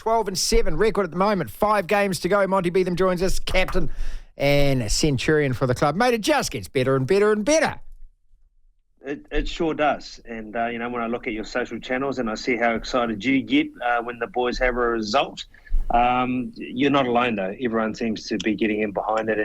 12-7 record at the moment. 5 games to go. Monty Betham joins us, captain and centurion for the club. Mate, it just gets better and better and better. It sure does. And, when I look at your social channels and I see how excited you get when the boys have a result, you're not alone, though. Everyone seems to be getting in behind it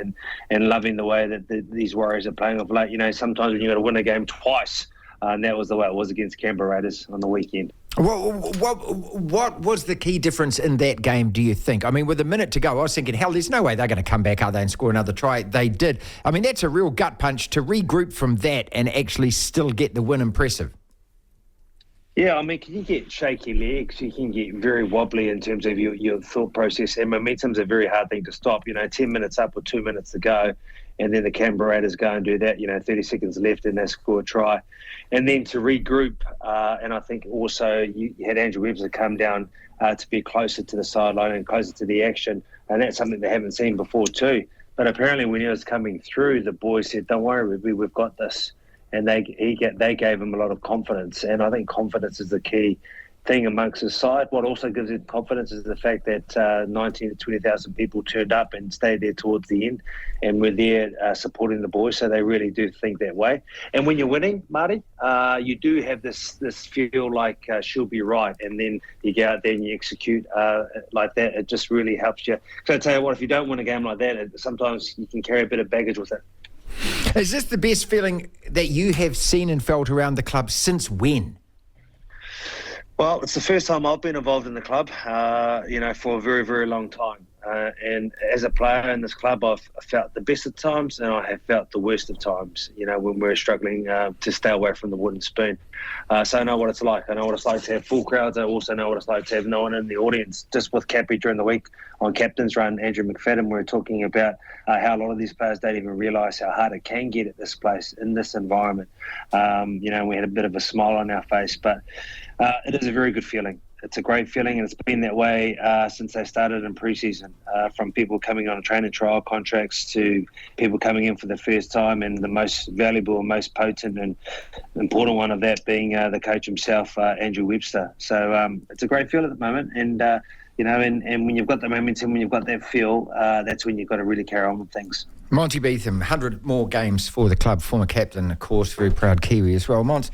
and loving the way that these Warriors are playing of late. Sometimes when you've got to win a game twice, and that was the way it was against Canberra Raiders on the weekend. What was the key difference in that game, do you think? I mean, with a minute to go, I was thinking, hell, there's no way they're going to come back, are they, and score another try. They did. I mean, that's a real gut punch to regroup from that and actually still get the win. Impressive. Yeah, I mean, you get shaky legs, you can get very wobbly in terms of your thought process, and momentum's a very hard thing to stop. 10 minutes up with 2 minutes to go, and then the Canberra Raiders go and do that, 30 seconds left, and they score a try. And then to regroup, and I think also you had Andrew Webster come down to be closer to the sideline and closer to the action, and that's something they haven't seen before too. But apparently when he was coming through, the boys said, don't worry, we've got this. And they gave him a lot of confidence. And I think confidence is the key thing amongst his side. What also gives him confidence is the fact that 19 to 20,000 people turned up and stayed there towards the end and were there supporting the boys. So they really do think that way. And when you're winning, Marty, you do have this feel like she'll be right. And then you go out there and you execute like that. It just really helps you. So I tell you what, if you don't win a game like that, sometimes you can carry a bit of baggage with it. Is this the best feeling that you have seen and felt around the club since when? Well, it's the first time I've been involved in the club, for a very, very long time. And as a player in this club, I've felt the best of times and I have felt the worst of times, when we're struggling to stay away from the wooden spoon. So I know what it's like. I know what it's like to have full crowds. I also know what it's like to have no one in the audience. Just with Cappy during the week on Captain's Run, Andrew McFadden, we were talking about how a lot of these players don't even realise how hard it can get at this place, in this environment. We had a bit of a smile on our face, but it is a very good feeling. It's a great feeling, and it's been that way since they started in pre-season, from people coming on training trial contracts to people coming in for the first time, and the most valuable and most potent and important one of that being the coach himself, Andrew Webster. So it's a great feel at the moment, and when you've got the momentum, when you've got that feel, that's when you've got to really carry on with things. Monty Betham, 100 more games for the club, former captain, of course, very proud Kiwi as well. Mont,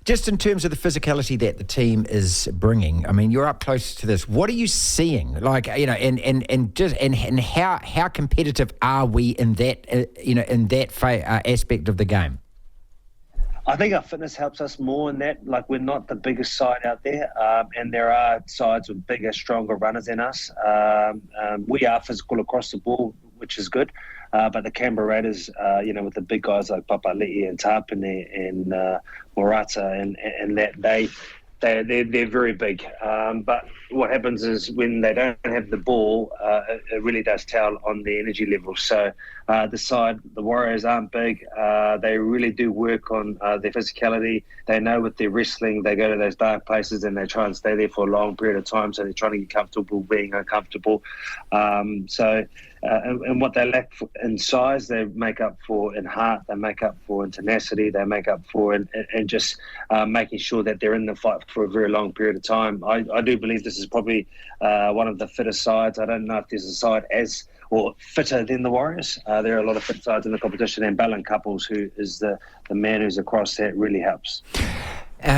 just in terms of the physicality that the team is bringing, I mean, you're up close to this. What are you seeing? Like, and how competitive are we in that, aspect of the game? I think our fitness helps us more in that. Like, we're not the biggest side out there, and there are sides with bigger, stronger runners than us. We are physical across the ball, which is good. But the Canberra Raiders, with the big guys like Papali'i and Tapine and Morata and that, they're very big. But what happens is when they don't have the ball, it really does tell on the energy level. So the Warriors aren't big. They really do work on their physicality. They know with their wrestling, they go to those dark places and they try and stay there for a long period of time. So they're trying to get comfortable being uncomfortable. And what they lack in size, they make up for in heart, they make up for in tenacity, they make up for and just making sure that they're in the fight for a very long period of time. I do believe this is probably one of the fittest sides. I don't know if there's a side or fitter than the Warriors. There are a lot of fit sides in the competition, and Ballon Couples, who is the man who's across that, really helps.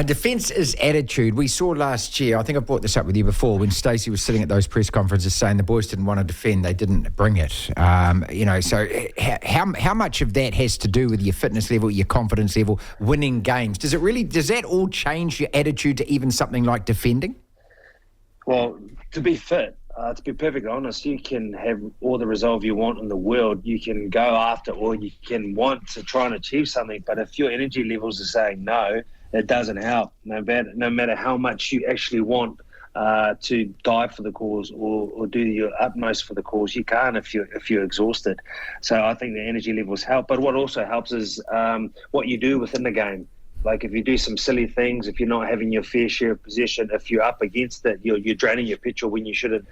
Defence is attitude. We saw last year, I think I brought this up with you before, when Stacey was sitting at those press conferences saying the boys didn't want to defend, they didn't bring it. So how much of that has to do with your fitness level, your confidence level, winning games? Does that all change your attitude to even something like defending? Well, to be fit, to be perfectly honest, you can have all the resolve you want in the world. You can go after, or you can want to try and achieve something. But if your energy levels are saying no, it doesn't help. No matter how much you actually want to die for the cause or do your utmost for the cause, you can't if you're exhausted. So I think the energy levels help. But what also helps is what you do within the game. Like, if you do some silly things, if you're not having your fair share of possession, if you're up against it, you're draining your petrol when you shouldn't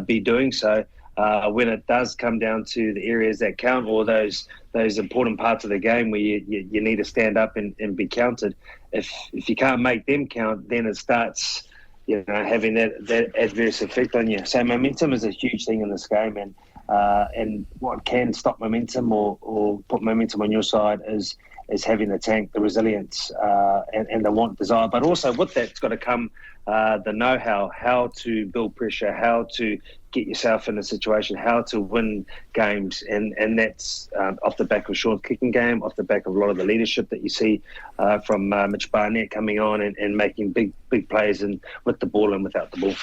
be doing so. When it does come down to the areas that count, or those important parts of the game where you need to stand up and be counted, if you can't make them count, then it starts having that adverse effect on you. So momentum is a huge thing in this game, and what can stop momentum or put momentum on your side is having the tank, the resilience, and the want, desire. But also with that's got to come the know-how, how to build pressure, how to get yourself in a situation, how to win games. And that's off the back of Sean's kicking game, off the back of a lot of the leadership that you see from Mitch Barnett coming on and making big plays and with the ball and without the ball.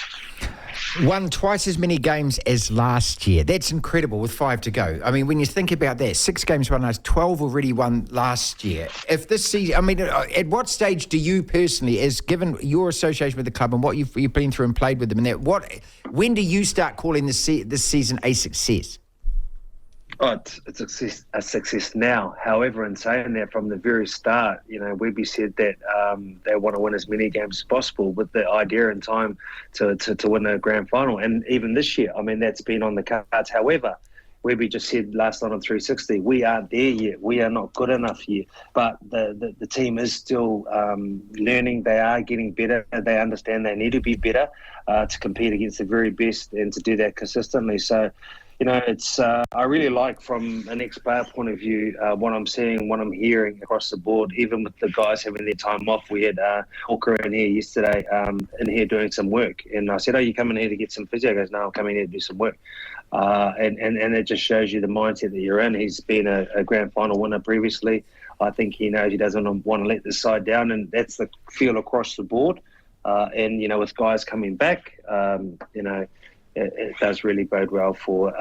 Won twice as many games as last year. That's incredible with 5 to go. I mean, when you think about that, 6 games won last, 12 already won last year. If this season, I mean, at what stage do you personally, as given your association with the club and what you've been through and played with them, and that, when do you start calling this season a success? Oh, it's a success now. However, in saying that, from the very start, Webby said that they want to win as many games as possible with the idea and time to win a grand final. And even this year, I mean, that's been on the cards. However, Webby just said last night on 360, we aren't there yet. We are not good enough yet. But the team is still learning. They are getting better. They understand they need to be better to compete against the very best and to do that consistently. So, it's I really like, from an ex-player point of view, what I'm seeing, what I'm hearing across the board, even with the guys having their time off. We had Hawker in here yesterday in here doing some work. And I said, you coming here to get some physio? He goes, no, I'm coming here to do some work. And it just shows you the mindset that you're in. He's been a grand final winner previously. I think he knows he doesn't want to let this side down, and that's the feel across the board. And, with guys coming back, it does really bode well for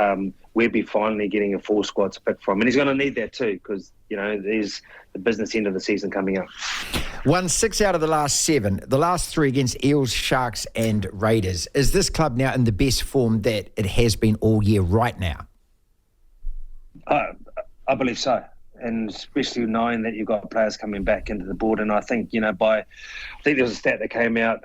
Webby finally getting a full squad to pick from. And he's going to need that too, because, there's the business end of the season coming up. Won 6 out of the last 7, the last 3 against Eels, Sharks and Raiders. Is this club now in the best form that it has been all year right now? I believe so. And especially knowing that you've got players coming back into the board. And I think, I think there was a stat that came out.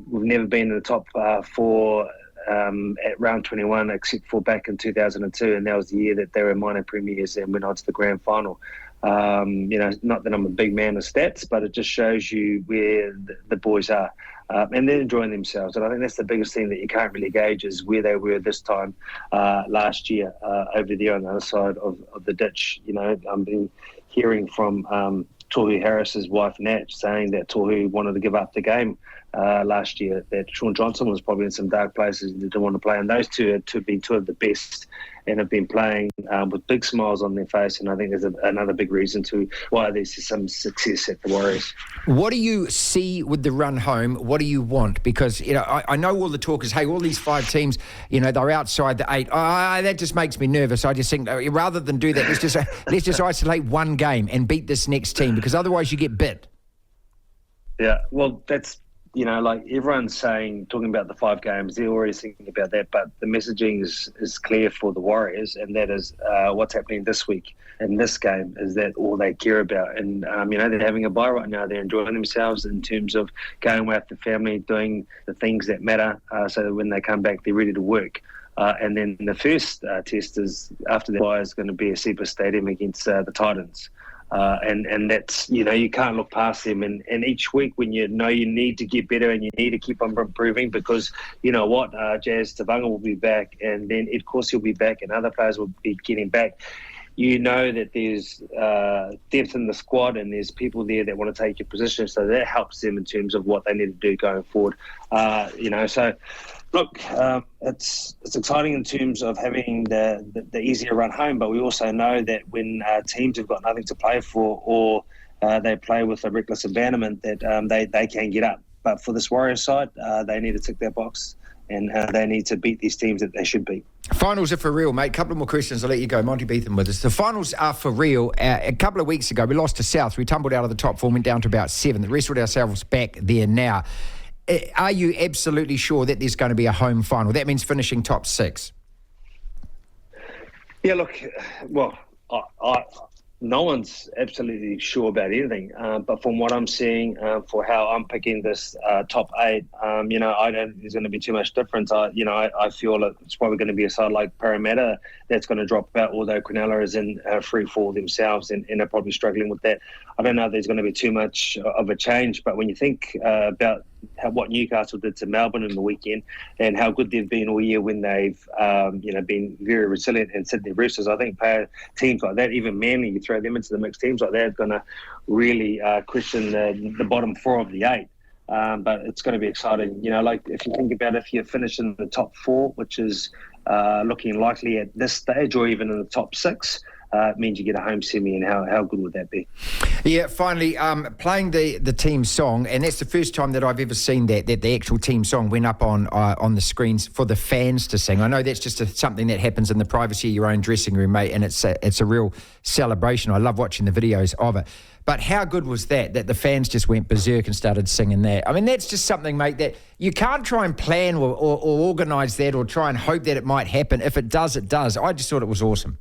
We've never been in the top 4 at round 21, except for back in 2002, and that was the year that they were minor premiers and went on to the grand final. Not that I'm a big man of stats, but it just shows you where the boys are, and they're enjoying themselves. And I think that's the biggest thing that you can't really gauge, is where they were this time last year over there on the other side of the ditch. I've been hearing from Tohu Harris's wife Nat saying that Tohu wanted to give up the game last year, that Sean Johnson was probably in some dark places and didn't want to play, and those two have been two of the best and have been playing with big smiles on their face. And I think there's another big reason to why there's some success at the Warriors. What do you see with the run home? What do you want? Because I know all the talk is, hey, all these 5 teams, they're outside the 8. That just makes me nervous. I just think rather than do that, let's just isolate one game and beat this next team, because otherwise you get bit. Yeah, well, that's like everyone's talking about the 5 games, they're already thinking about that, but the messaging is clear for the Warriors, and that is what's happening this week in this game is that all they care about. And, they're having a bye right now. They're enjoying themselves in terms of going away with the family, doing the things that matter, so that when they come back, they're ready to work. And then the first test is after the bye is going to be at Super Stadium against the Titans. And that's, you can't look past them. And each week when you need to get better and you need to keep on improving, because Jazz Tavanga will be back, and then Ed Corsi will be back, and other players will be getting back. That there's depth in the squad, and there's people there that want to take your position. So that helps them in terms of what they need to do going forward. So look, it's exciting in terms of having the easier run home, but we also know that when teams have got nothing to play for, or they play with a reckless abandonment, that they can get up. But for this Warriors side, they need to tick that box, and they need to beat these teams that they should beat. Finals are for real, mate. Couple more questions, I'll let you go. Monty Betham with us. The finals are for real. A couple of weeks ago, we lost to South. We tumbled out of the top 4, went down to about 7. The wrestled ourselves back there now. Are you absolutely sure that there's going to be a home final? That means finishing top 6. Yeah, look, well, no one's absolutely sure about anything. But from what I'm seeing, for how I'm picking this top 8, I don't think there's going to be too much difference. I feel it's probably going to be a side like Parramatta that's going to drop out, although Cronulla is in free fall themselves and are probably struggling with that. I don't know if there's going to be too much of a change, but when you think about what Newcastle did to Melbourne in the weekend, and how good they've been all year when they've been very resilient. And Sydney Roosters, I think, teams like that, even Manly, you throw them into the mix, teams like that are going to really question the bottom 4 of the 8. But it's going to be exciting. Like if you think about if you finish in the top 4, which is looking likely at this stage, or even in the top 6, it means you get a home semi, and how good would that be? Yeah, finally, playing the team song, and that's the first time that I've ever seen that the actual team song went up on the screens for the fans to sing. I know that's just something that happens in the privacy of your own dressing room, mate, and it's a real celebration. I love watching the videos of it. But how good was that the fans just went berserk and started singing that? I mean, that's just something, mate, that you can't try and plan or organise that or try and hope that it might happen. If it does, it does. I just thought it was awesome.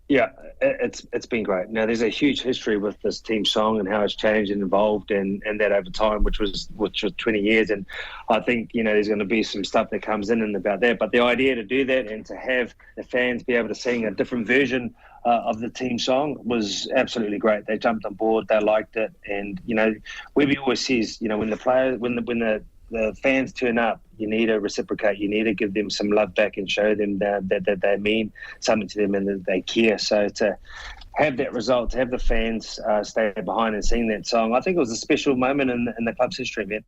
Yeah, it's been great. Now, there's a huge history with this team song and how it's changed and evolved and that over time, which was 20 years. And I think, there's going to be some stuff that comes in and about that. But the idea to do that and to have the fans be able to sing a different version of the team song was absolutely great. They jumped on board. They liked it. And, Webby always says, when the fans turn up, you need to reciprocate. You need to give them some love back and show them that they mean something to them and that they care. So to have that result, to have the fans stay behind and sing that song, I think it was a special moment in the club's history, man.